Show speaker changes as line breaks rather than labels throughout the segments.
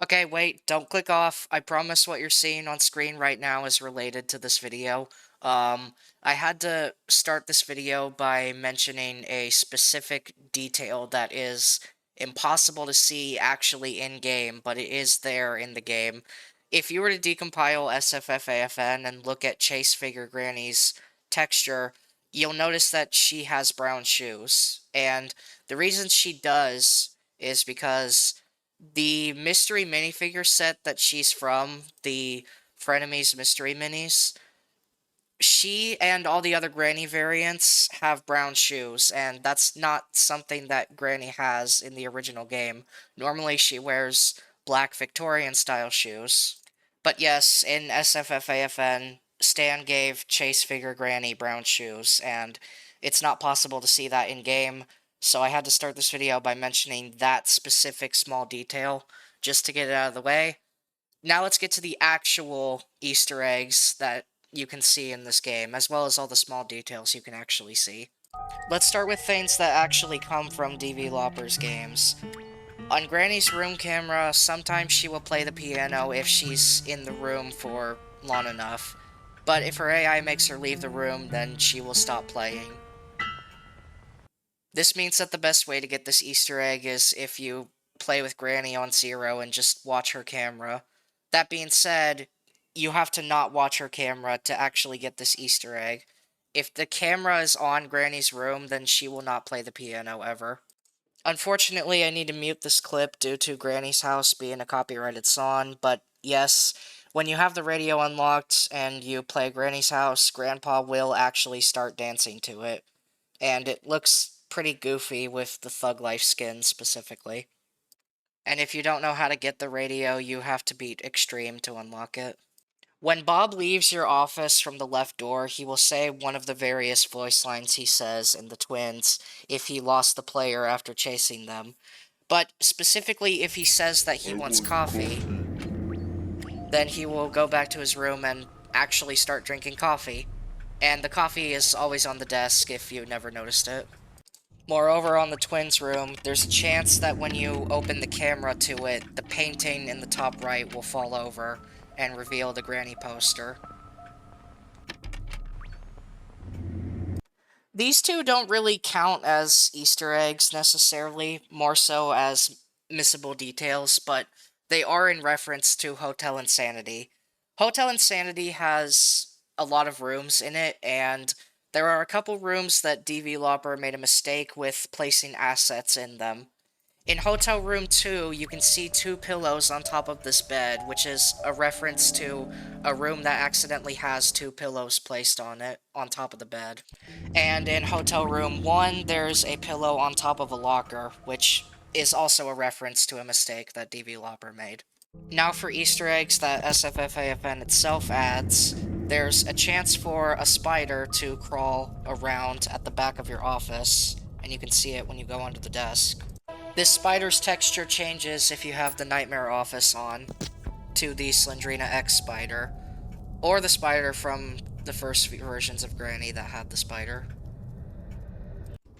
Okay, wait, don't click off. I promise what you're seeing on screen right now is related to this video. I had to start this video by mentioning a specific detail that is impossible to see actually in-game, but it is there in the game. If you were to decompile SFFaFN and look at Chase Figure Granny's texture, you'll notice that she has brown shoes. And the reason she does is because the mystery minifigure set that she's from, the Frenemies Mystery Minis, she and all the other Granny variants have brown shoes, and that's not something that Granny has in the original game. Normally she wears black Victorian-style shoes. But yes, in SFFaFN, Stan gave Chase Figure Granny brown shoes, and it's not possible to see that in-game, so I had to start this video by mentioning that specific small detail, just to get it out of the way. Now let's get to the actual Easter eggs that you can see in this game, as well as all the small details you can actually see. Let's start with things that actually come from DV games. On Granny's room camera, sometimes she will play the piano if she's in the room for long enough, but if her AI makes her leave the room, then she will stop playing. This means that the best way to get this Easter egg is if you play with Granny on 0 and just watch her camera. That being said, you have to not watch her camera to actually get this Easter egg. If the camera is on Granny's room, then she will not play the piano ever. Unfortunately, I need to mute this clip due to Granny's house being a copyrighted song, but yes, when you have the radio unlocked and you play Granny's house, Grandpa will actually start dancing to it. And it looks pretty goofy with the Thug Life skin specifically. And if you don't know how to get the radio, you have to beat Extreme to unlock it. When Bob leaves your office from the left door, he will say one of the various voice lines he says in the Twins if he lost the player after chasing them. But specifically, if he says that he wants coffee, then he will go back to his room and actually start drinking coffee. And the coffee is always on the desk if you never noticed it. Moreover, on the Twins room, there's a chance that when you open the camera to it, the painting in the top right will fall over and reveal the Granny poster. These two don't really count as Easter eggs necessarily, more so as missable details, but they are in reference to Hotel Insanity. Hotel Insanity has a lot of rooms in it, and there are a couple rooms that DV made a mistake with placing assets in them. In Hotel Room 2, you can see 2 pillows on top of this bed, which is a reference to a room that accidentally has 2 pillows placed on it, on top of the bed. And in Hotel Room 1, there's a pillow on top of a locker, which is also a reference to a mistake that DV made. Now for Easter eggs that SFFaFN itself adds, there's a chance for a spider to crawl around at the back of your office, and you can see it when you go under the desk. This spider's texture changes if you have the Nightmare Office on, to the Slendrina X spider, or the spider from the first versions of Granny that had the spider.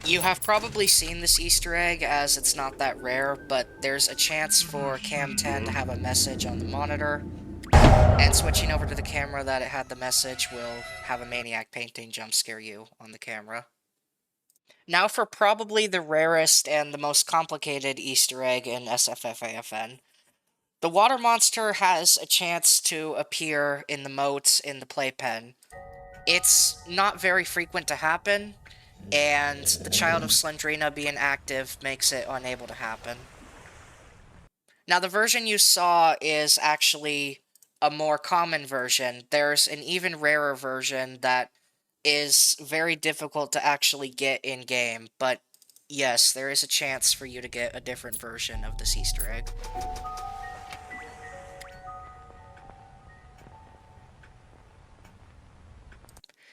You have probably seen this Easter egg, as it's not that rare, but there's a chance for Cam 10 to have a message on the monitor, and switching over to the camera that it had the message will have a maniac painting jump scare you on the camera. Now for probably the rarest and the most complicated Easter egg in SFFaFN. The water monster has a chance to appear in the moat in the playpen. It's not very frequent to happen, and the Child of Slendrina being active makes it unable to happen. Now the version you saw is actually a more common version. There's an even rarer version that is very difficult to actually get in-game, but yes, there is a chance for you to get a different version of this Easter egg.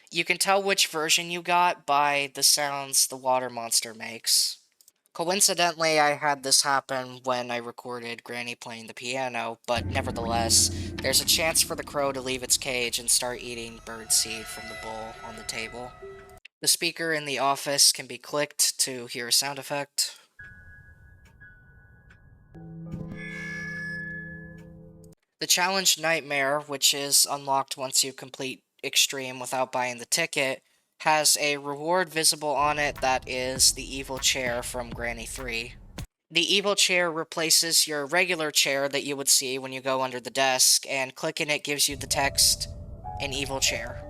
You can tell which version you got by the sounds the water monster makes. Coincidentally, I had this happen when I recorded Granny playing the piano, but nevertheless, there's a chance for the crow to leave its cage and start eating birdseed from the bowl on the table. The speaker in the office can be clicked to hear a sound effect. The challenge Nightmare, which is unlocked once you complete Extreme without buying the ticket, has a reward visible on it that is the evil chair from Granny 3. The evil chair replaces your regular chair that you would see when you go under the desk, and clicking it gives you the text, an evil chair.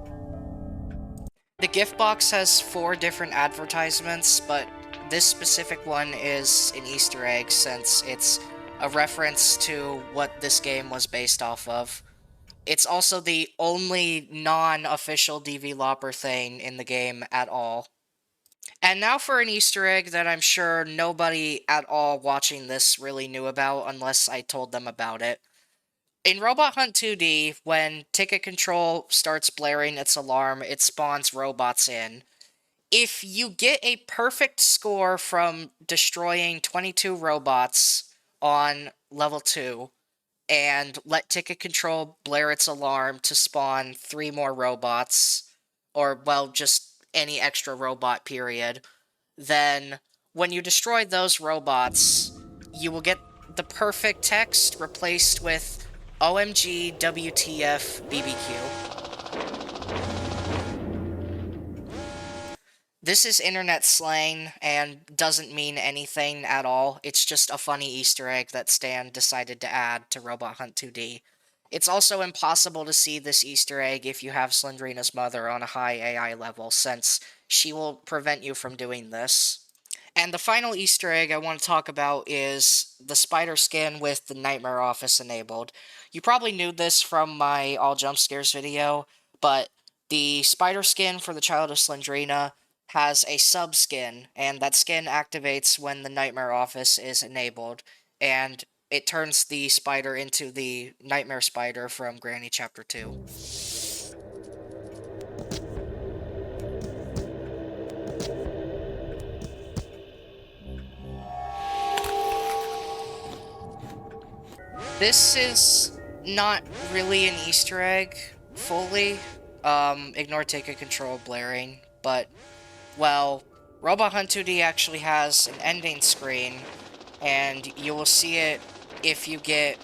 The gift box has 4 different advertisements, but this specific one is an Easter egg since it's a reference to what this game was based off of. It's also the only non-official developer thing in the game at all. And now for an Easter egg that I'm sure nobody at all watching this really knew about unless I told them about it. In Robot Hunt 2D, when Ticket Control starts blaring its alarm, it spawns robots in. If you get a perfect score from destroying 22 robots on level 2, and let Ticket Control blare its alarm to spawn 3 more robots, or, well, just any extra robot, period, then when you destroy those robots, you will get the perfect text replaced with OMG WTF BBQ. This is internet slang and doesn't mean anything at all. It's just a funny Easter egg that Stan decided to add to Robot Hunt 2D. It's also impossible to see this Easter egg if you have Slendrina's mother on a high AI level, since she will prevent you from doing this. And the final Easter egg I want to talk about is the spider skin with the Nightmare Office enabled. You probably knew this from my All Jump Scares video, but the spider skin for the Child of Slendrina has a sub-skin, and that skin activates when the Nightmare Office is enabled, and it turns the spider into the Nightmare Spider from Granny Chapter 2. This is not really an Easter egg, fully. Ignore Ticket Control blaring, but, well, Robot Hunt 2D actually has an ending screen, and you will see it if you get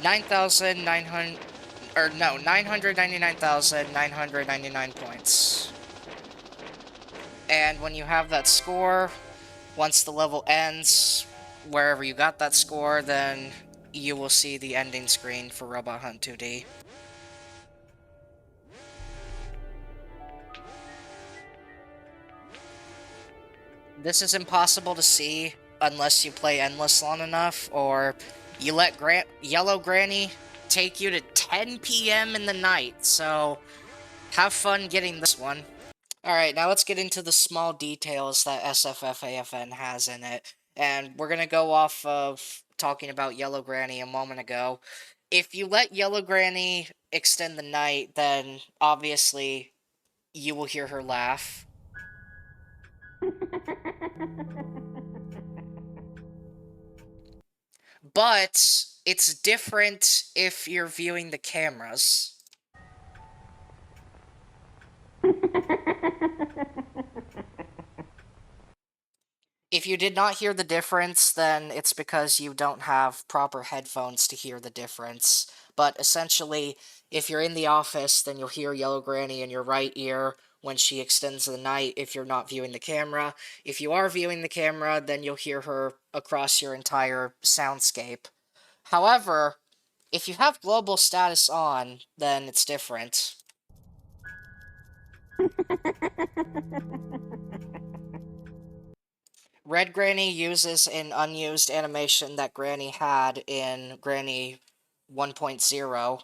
999,999 points. And when you have that score, once the level ends, wherever you got that score, then you will see the ending screen for Robot Hunt 2D. This is impossible to see unless you play Endless long enough, or you let Yellow Granny take you to 10 PM in the night, so have fun getting this one. Alright, now let's get into the small details that SFFaFN has in it, and we're gonna go off of talking about Yellow Granny a moment ago. If you let Yellow Granny extend the night, then obviously you will hear her laugh. But it's different if you're viewing the cameras. If you did not hear the difference, then it's because you don't have proper headphones to hear the difference. But essentially, if you're in the office, then you'll hear Yellow Granny in your right ear when she extends the night if you're not viewing the camera. If you are viewing the camera, then you'll hear her across your entire soundscape. However, if you have global status on, then it's different. Red Granny uses an unused animation that Granny had in Granny 1.0.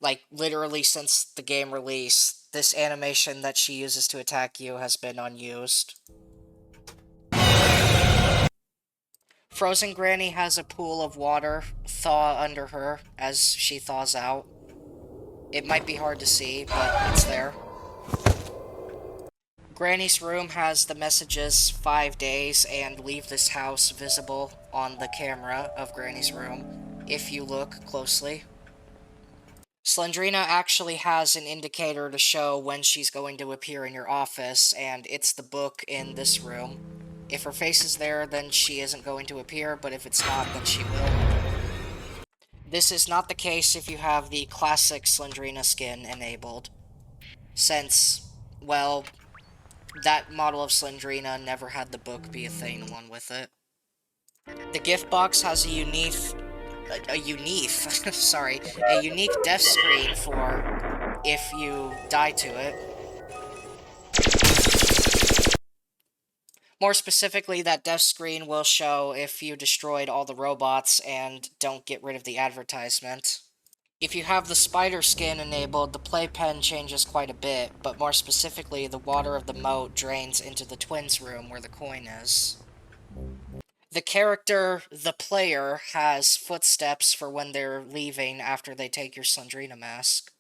Like, literally since the game release, this animation that she uses to attack you has been unused. Frozen Granny has a pool of water thaw under her as she thaws out. It might be hard to see, but it's there. Granny's room has the messages 5 days and leave this house visible on the camera of Granny's room, if you look closely. Slendrina actually has an indicator to show when she's going to appear in your office, and it's the book in this room. If her face is there, then she isn't going to appear, but if it's not, then she will. This is not the case if you have the classic Slendrina skin enabled, since, well, that model of Slendrina never had the book be a thing along with it. The gift box has sorry, a unique death screen for if you die to it. More specifically, that death screen will show if you destroyed all the robots and don't get rid of the advertisement. If you have the spider skin enabled, the playpen changes quite a bit, but more specifically, the water of the moat drains into the twins' room where the coin is. The character, the player, has footsteps for when they're leaving after they take your Slendrina mask.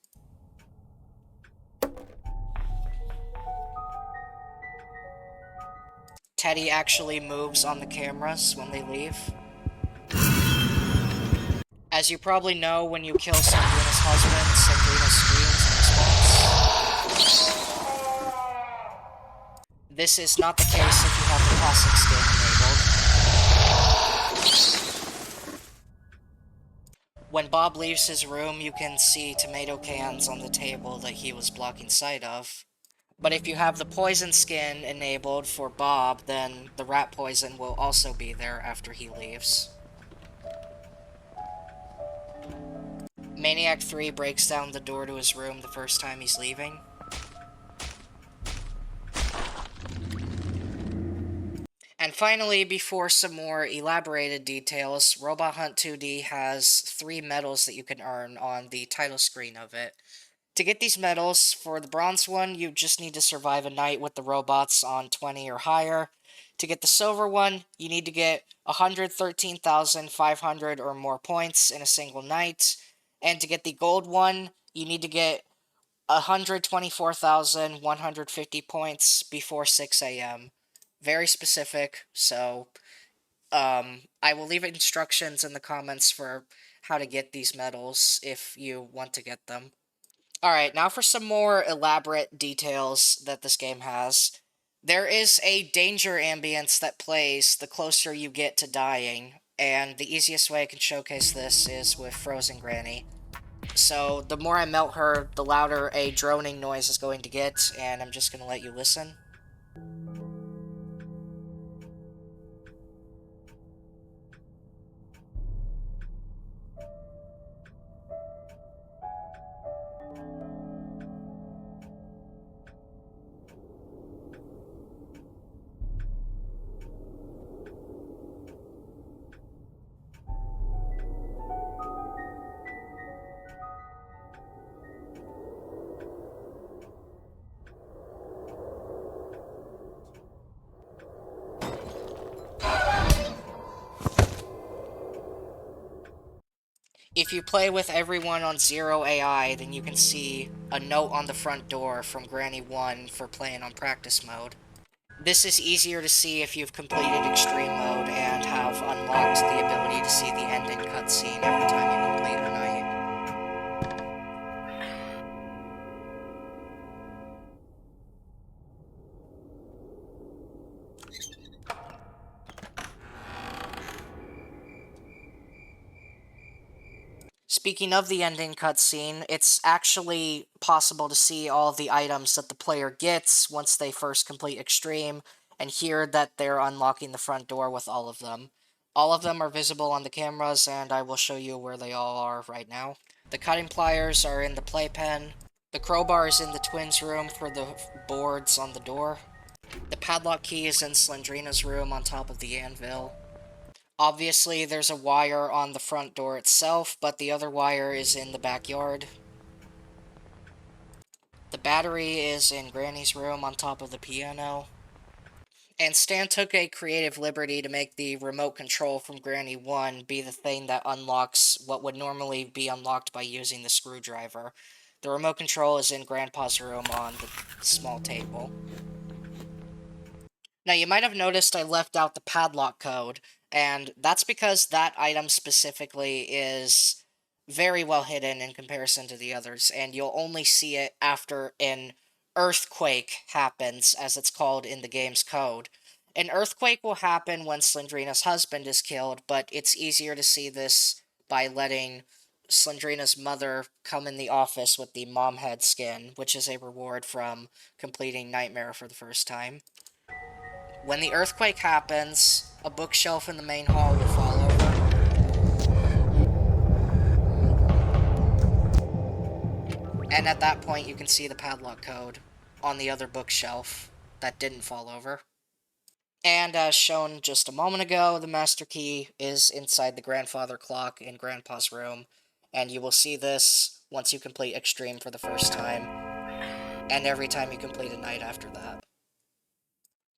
Teddy actually moves on the cameras when they leave. As you probably know, when you kill Slendrina's husband, Slendrina screams in response. This is not the case if you have the classic skin enabled. When Bob leaves his room, you can see tomato cans on the table that he was blocking sight of. But if you have the poison skin enabled for Bob, then the rat poison will also be there after he leaves. Maniac 3 breaks down the door to his room the first time he's leaving. And finally, before some more elaborated details, Robot Hunt 2D has 3 medals that you can earn on the title screen of it. To get these medals, for the bronze one, you just need to survive a night with the robots on 20 or higher. To get the silver one, you need to get 113,500 or more points in a single night. And to get the gold one, you need to get 124,150 points before 6 a.m. Very specific, so I will leave instructions in the comments for how to get these medals if you want to get them. Alright, now for some more elaborate details that this game has. There is a danger ambience that plays the closer you get to dying, and the easiest way I can showcase this is with Frozen Granny. So, the more I melt her, the louder a droning noise is going to get, and I'm just going to let you listen. If you play with everyone on 0 AI, then you can see a note on the front door from Granny 1 for playing on practice mode. This is easier to see if you've completed Extreme Mode and have unlocked the ability to see the ending cutscene every time you complete a night. Speaking of the ending cutscene, it's actually possible to see all of the items that the player gets once they first complete Extreme, and hear that they're unlocking the front door with all of them. All of them are visible on the cameras, and I will show you where they all are right now. The cutting pliers are in the playpen. The crowbar is in the twins' room for the boards on the door. The padlock key is in Slendrina's room on top of the anvil. Obviously, there's a wire on the front door itself, but the other wire is in the backyard. The battery is in Granny's room on top of the piano. And Stan took a creative liberty to make the remote control from Granny 1 be the thing that unlocks what would normally be unlocked by using the screwdriver. The remote control is in Grandpa's room on the small table. Now, you might have noticed I left out the padlock code, and that's because that item specifically is very well hidden in comparison to the others, and you'll only see it after an earthquake happens, as it's called in the game's code. An earthquake will happen when Slendrina's husband is killed, but it's easier to see this by letting Slendrina's mother come in the office with the mom head skin, which is a reward from completing Nightmare for the first time. When the earthquake happens, a bookshelf in the main hall will fall over. And at that point, you can see the padlock code on the other bookshelf that didn't fall over. And as shown just a moment ago, the master key is inside the grandfather clock in Grandpa's room, and you will see this once you complete Extreme for the first time, and every time you complete a night after that.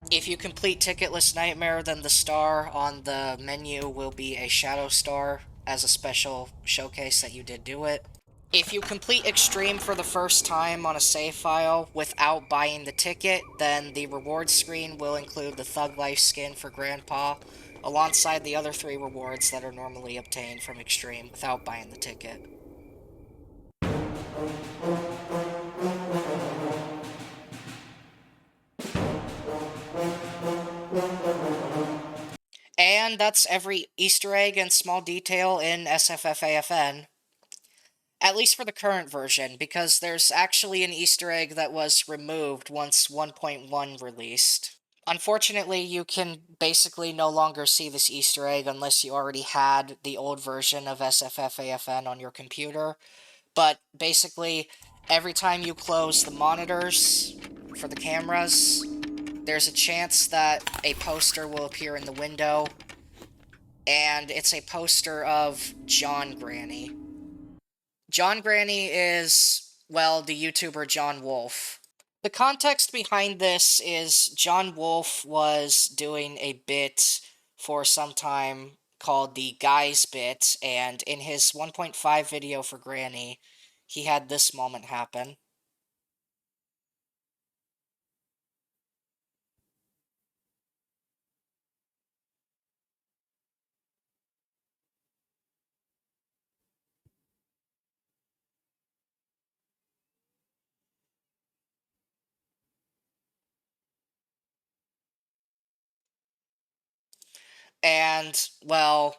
If you complete Ticketless Nightmare, then the star on the menu will be a shadow star as a special showcase that you did do it. If you complete Extreme for the first time on a save file without buying the ticket, then the reward screen will include the Thug Life skin for Grandpa, alongside the other 3 rewards that are normally obtained from Extreme without buying the ticket. And that's every Easter egg and small detail in SFFaFN. At least for the current version, because there's actually an Easter egg that was removed once 1.1 released. Unfortunately, you can basically no longer see this Easter egg unless you already had the old version of SFFaFN on your computer. But basically, every time you close the monitors for the cameras, there's a chance that a poster will appear in the window, and it's a poster of John Granny. John Granny is, well, the YouTuber John Wolf. The context behind this is John Wolf was doing a bit for some time called the Guys bit, and in his 1.5 video for Granny, he had this moment happen. And, well,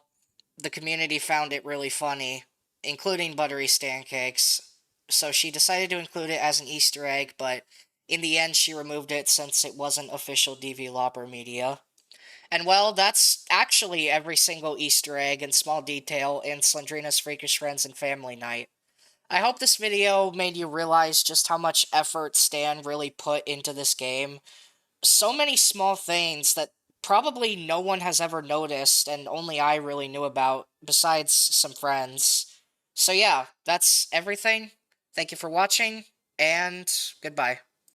the community found it really funny, including Buttery Stancakes, so she decided to include it as an Easter egg, but in the end she removed it since it wasn't official DV media. And well, that's actually every single Easter egg and small detail in Slendrina's Freakish Friends and Family Night. I hope this video made you realize just how much effort Stan really put into this game. So many small things that probably no one has ever noticed and only I really knew about, besides some friends. So yeah, that's everything. Thank you for watching, and goodbye.